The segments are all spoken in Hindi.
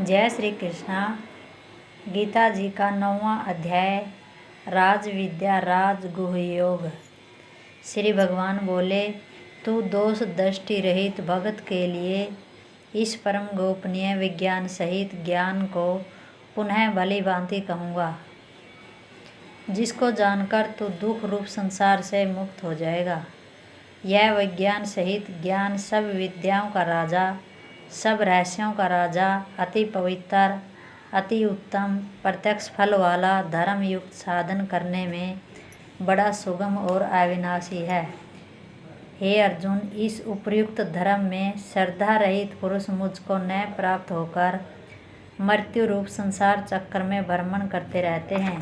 जय श्री कृष्णा। गीता जी का 9वां अध्याय राज विद्या राजगुह योग। श्री भगवान बोले, तू दोष दृष्टि रहित भगत के लिए इस परम गोपनीय विज्ञान सहित ज्ञान को पुनः भली भांति कहूँगा, जिसको जानकर तू दुख रूप संसार से मुक्त हो जाएगा। यह विज्ञान सहित ज्ञान सब विद्याओं का राजा, सब रहस्यों का राजा, अति पवित्र, अति उत्तम, प्रत्यक्ष फल वाला, धर्म युक्त साधन करने में बड़ा सुगम और अविनाशी है। हे अर्जुन, इस उपयुक्त धर्म में श्रद्धा रहित पुरुष मुझको न प्राप्त होकर मृत्यु रूप संसार चक्र में भ्रमण करते रहते हैं।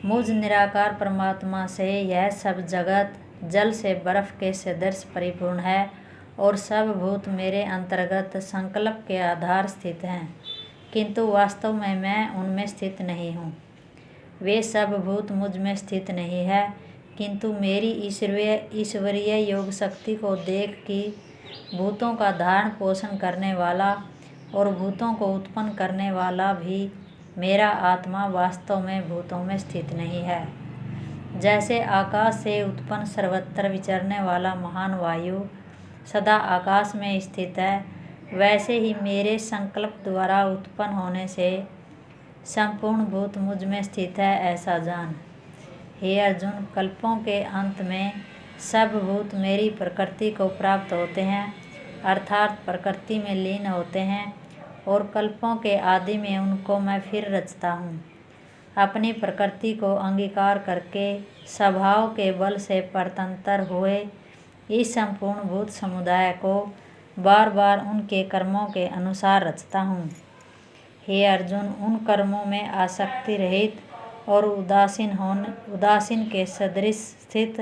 मुझ निराकार परमात्मा से यह सब जगत जल से बर्फ के सदृश परिपूर्ण है और सब भूत मेरे अंतर्गत संकल्प के आधार स्थित हैं, किंतु वास्तव में मैं उनमें स्थित नहीं हूँ। वे सब भूत मुझ में स्थित नहीं है, किंतु मेरी ईश्वरीय योग शक्ति को देख कि भूतों का धारण पोषण करने वाला और भूतों को उत्पन्न करने वाला भी मेरा आत्मा वास्तव में भूतों में स्थित नहीं है। जैसे आकाश से उत्पन्न सर्वत्र विचरने वाला महान वायु सदा आकाश में स्थित है, वैसे ही मेरे संकल्प द्वारा उत्पन्न होने से संपूर्ण भूत मुझ में स्थित है, ऐसा जान। हे अर्जुन, कल्पों के अंत में सब भूत मेरी प्रकृति को प्राप्त होते हैं, अर्थात प्रकृति में लीन होते हैं, और कल्पों के आदि में उनको मैं फिर रचता हूँ। अपनी प्रकृति को अंगीकार करके स्वभाव के बल से परतंत्र हुए इस संपूर्ण भूत समुदाय को बार बार उनके कर्मों के अनुसार रचता हूँ। हे अर्जुन, उन कर्मों में आसक्ति रहित और उदासीन के सदृश स्थित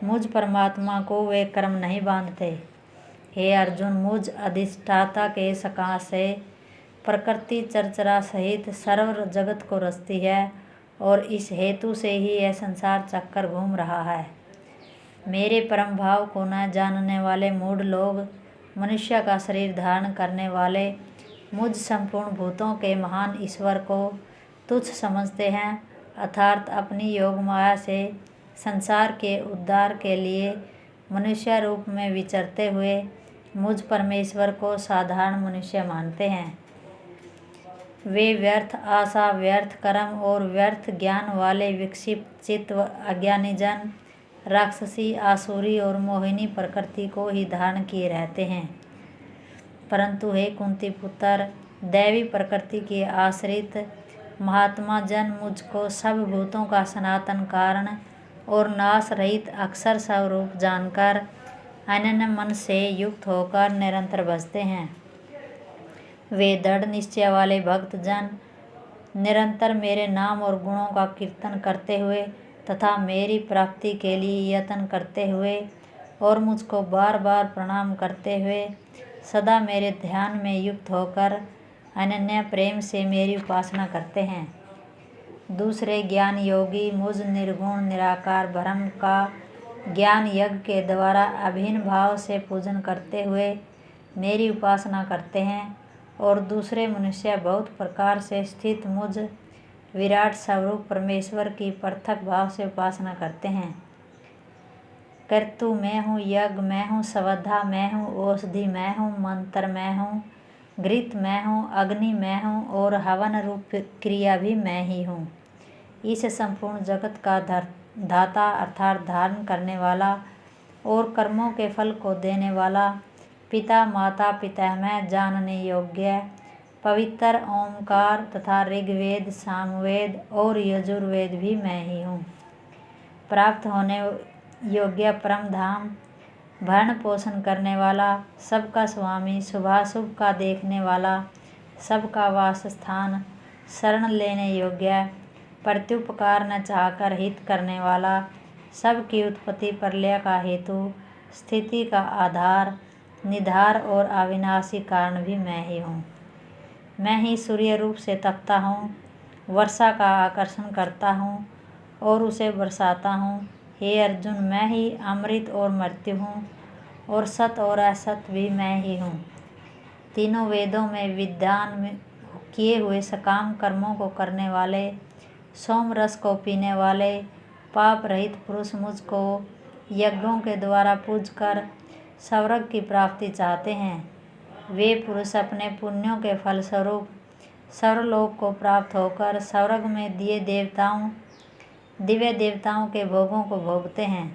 मुझ परमात्मा को वे कर्म नहीं बांधते। हे अर्जुन, मुझ अधिष्ठाता के सकाश से प्रकृति चरचरा सहित सर्व जगत को रचती है, और इस हेतु से ही यह संसार चक्कर घूम रहा है। मेरे परम भाव को न जानने वाले मूढ़ लोग मनुष्य का शरीर धारण करने वाले मुझ संपूर्ण भूतों के महान ईश्वर को तुच्छ समझते हैं, अर्थात अपनी योग माया से संसार के उद्धार के लिए मनुष्य रूप में विचरते हुए मुझ परमेश्वर को साधारण मनुष्य मानते हैं। वे व्यर्थ आशा, व्यर्थ कर्म और व्यर्थ ज्ञान वाले विक्षिप्त चित्त अज्ञानी जन राक्षसी, आसुरी और मोहिनी प्रकृति को ही धारण किए रहते हैं। परंतु हे कुंती पुत्र, दैवी प्रकृति के आश्रित महात्मा जन मुझको सब भूतों का सनातन कारण और नाश रहित अक्षर स्वरूप जानकर अनन्य मन से युक्त होकर निरंतर भजते हैं। वे दृढ़ निश्चय वाले भक्त जन निरंतर मेरे नाम और गुणों का कीर्तन करते हुए तथा मेरी प्राप्ति के लिए यत्न करते हुए और मुझको बार बार प्रणाम करते हुए सदा मेरे ध्यान में युक्त होकर अनन्य प्रेम से मेरी उपासना करते हैं। दूसरे ज्ञान योगी मुझ निर्गुण निराकार ब्रह्म का ज्ञान यज्ञ के द्वारा अभिन्न भाव से पूजन करते हुए मेरी उपासना करते हैं, और दूसरे मनुष्य बहुत प्रकार से स्थित मुझ विराट स्वरूप परमेश्वर की पृथक भाव से उपासना करते हैं। कर्तु मैं हूँ, यज्ञ मैं हूँ, स्वधा मैं हूँ, औषधि मैं हूँ, मंत्र मैं हूँ, घृत मैं हूँ, अग्नि मैं हूँ और हवन रूप क्रिया भी मैं ही हूँ। इस संपूर्ण जगत का धाता अर्थात धारण करने वाला और कर्मों के फल को देने वाला, पिता माता पितामह जानने योग्य पवित्र ओमकार तथा ऋग्वेद, सामवेद और यजुर्वेद भी मैं ही हूँ। प्राप्त होने योग्य परम धाम, भरण पोषण करने वाला, सबका स्वामी, शुभाशुभ का देखने वाला, सबका वास स्थान, शरण लेने योग्य, प्रत्युपकार न चाहकर हित करने वाला, सबकी उत्पत्ति प्रलय का हेतु, स्थिति का आधार, निधार और अविनाशी कारण भी मैं ही हूँ। मैं ही सूर्य रूप से तपता हूँ, वर्षा का आकर्षण करता हूँ और उसे बरसाता हूँ। हे अर्जुन, मैं ही अमृत और मृत्यु हूँ, और सत और असत भी मैं ही हूँ। तीनों वेदों में विद्वान में किए हुए सकाम कर्मों को करने वाले, सोम रस को पीने वाले, पाप रहित पुरुष मुझको यज्ञों के द्वारा पूज कर स्वर्ग की प्राप्ति चाहते हैं। वे पुरुष अपने पुण्यों के फलस्वरूप स्वर्गलोक को प्राप्त होकर स्वर्ग में दिव्य देवताओं के भोगों को भोगते हैं।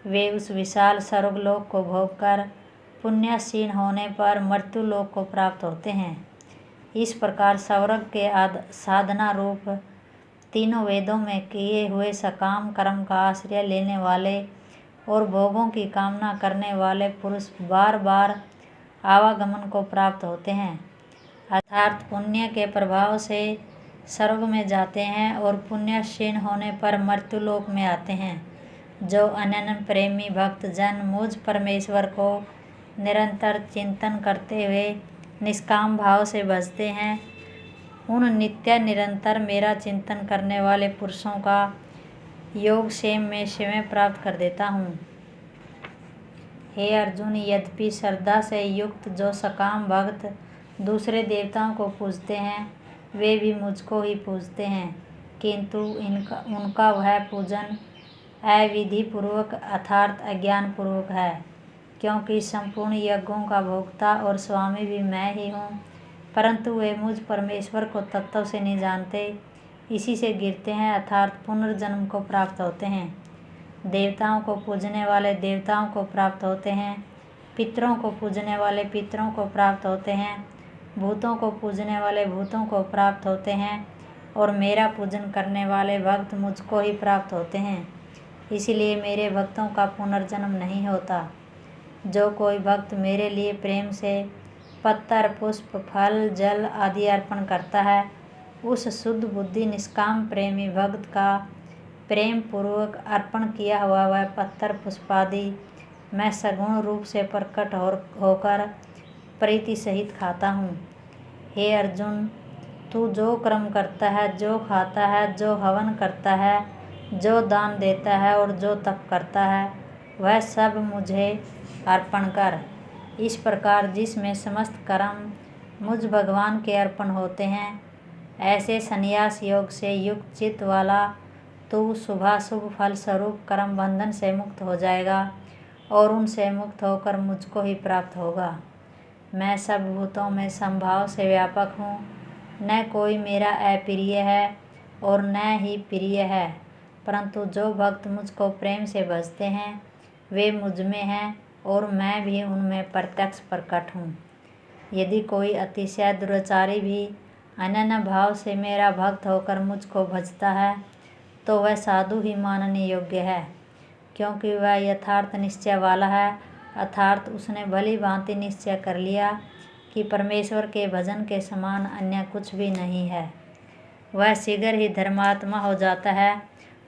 वे उस विशाल स्वर्गलोक को भोगकर पुण्यक्षीण होने पर मृत्युलोक को प्राप्त होते हैं। इस प्रकार स्वर्ग के साधना रूप तीनों वेदों में किए हुए सकाम कर्म का आश्रय लेने वाले और भोगों की कामना करने वाले पुरुष बार बार आवागमन को प्राप्त होते हैं, अर्थात पुण्य के प्रभाव से स्वर्ग में जाते हैं और पुण्य क्षीण होने पर मृत्युलोक में आते हैं। जो अनन्य प्रेमी भक्त जन मुझ परमेश्वर को निरंतर चिंतन करते हुए निष्काम भाव से भजते हैं, उन नित्य निरंतर मेरा चिंतन करने वाले पुरुषों का योग क्षेम में स्वयं प्राप्त कर देता हूँ। हे अर्जुन, यद्यपि श्रद्धा से युक्त जो सकाम भक्त दूसरे देवताओं को पूजते हैं, वे भी मुझको ही पूजते हैं, किंतु उनका वह पूजन अविधि पूर्वक अर्थात अज्ञान पूर्वक है, क्योंकि संपूर्ण यज्ञों का भोक्ता और स्वामी भी मैं ही हूँ, परंतु वे मुझ परमेश्वर को तत्व से नहीं जानते, इसी से गिरते हैं अर्थात पुनर्जन्म को प्राप्त होते हैं। देवताओं को पूजने वाले देवताओं को प्राप्त होते हैं, पितरों को पूजने वाले पितरों को प्राप्त होते हैं, भूतों को पूजने वाले भूतों को प्राप्त होते हैं, और मेरा पूजन करने वाले भक्त मुझको ही प्राप्त होते हैं। इसलिए मेरे भक्तों का पुनर्जन्म नहीं होता। जो कोई भक्त मेरे लिए प्रेम से पत्तर, पुष्प, फल, जल आदि अर्पण करता है, उस शुद्ध बुद्धि निष्काम प्रेमी भक्त का प्रेम पूर्वक अर्पण किया हुआ वह पत्तर पुष्प आदि मैं सगुण रूप से प्रकट होकर प्रीति सहित खाता हूँ। हे अर्जुन, तू जो कर्म करता है, जो खाता है, जो हवन करता है, जो दान देता है और जो तप करता है, वह सब मुझे अर्पण कर। इस प्रकार जिसमें समस्त कर्म मुझ भगवान के अर्पण होते हैं, ऐसे संन्यास योग से युक्त चित्त वाला तू शुभाशुभ फल स्वरूप कर्म बंधन से मुक्त हो जाएगा और उनसे मुक्त होकर मुझको ही प्राप्त होगा। मैं सब भूतों में समभाव से व्यापक हूँ, न कोई मेरा अप्रिय है और न ही प्रिय है, परंतु जो भक्त मुझको प्रेम से भजते हैं वे मुझ में हैं और मैं भी उनमें प्रत्यक्ष प्रकट हूँ। यदि कोई अतिशय दुराचारी भी अनन्य भाव से मेरा भक्त होकर मुझको भजता है, तो वह साधु ही मानने योग्य है, क्योंकि वह यथार्थ निश्चय वाला है, अर्थात उसने भली भांति निश्चय कर लिया कि परमेश्वर के भजन के समान अन्य कुछ भी नहीं है। वह शीघ्र ही धर्मात्मा हो जाता है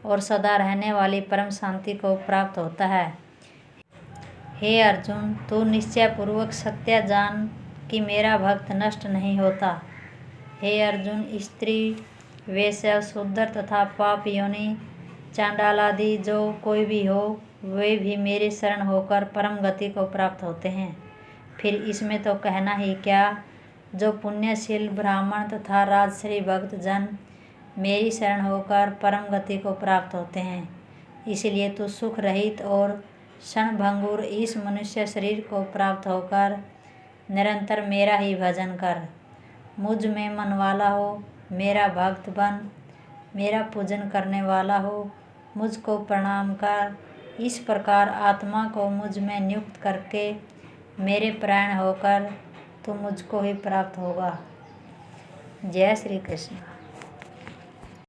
और सदा रहने वाली परम शांति को प्राप्त होता है। हे अर्जुन, तू निश्चय पूर्वक सत्य जान कि मेरा भक्त नष्ट नहीं होता। हे अर्जुन, स्त्री, वैश्य, शूद्र तथा पाप योनि, चांडाल आदि जो कोई भी हो, वे भी मेरे शरण होकर परम गति को प्राप्त होते हैं। फिर इसमें तो कहना ही क्या, जो पुण्यशील ब्राह्मण तथा राजश्री भक्त जन मेरी शरण होकर परम गति को प्राप्त होते हैं। इसलिए तू सुख रहित और क्षणभंगुर इस मनुष्य शरीर को प्राप्त होकर निरंतर मेरा ही भजन कर। मुझ में मन वाला हो, मेरा भक्त बन, मेरा पूजन करने वाला हो, मुझको प्रणाम कर। इस प्रकार आत्मा को मुझ में नियुक्त करके मेरे प्राण होकर तू मुझको ही प्राप्त होगा। जय श्री कृष्ण।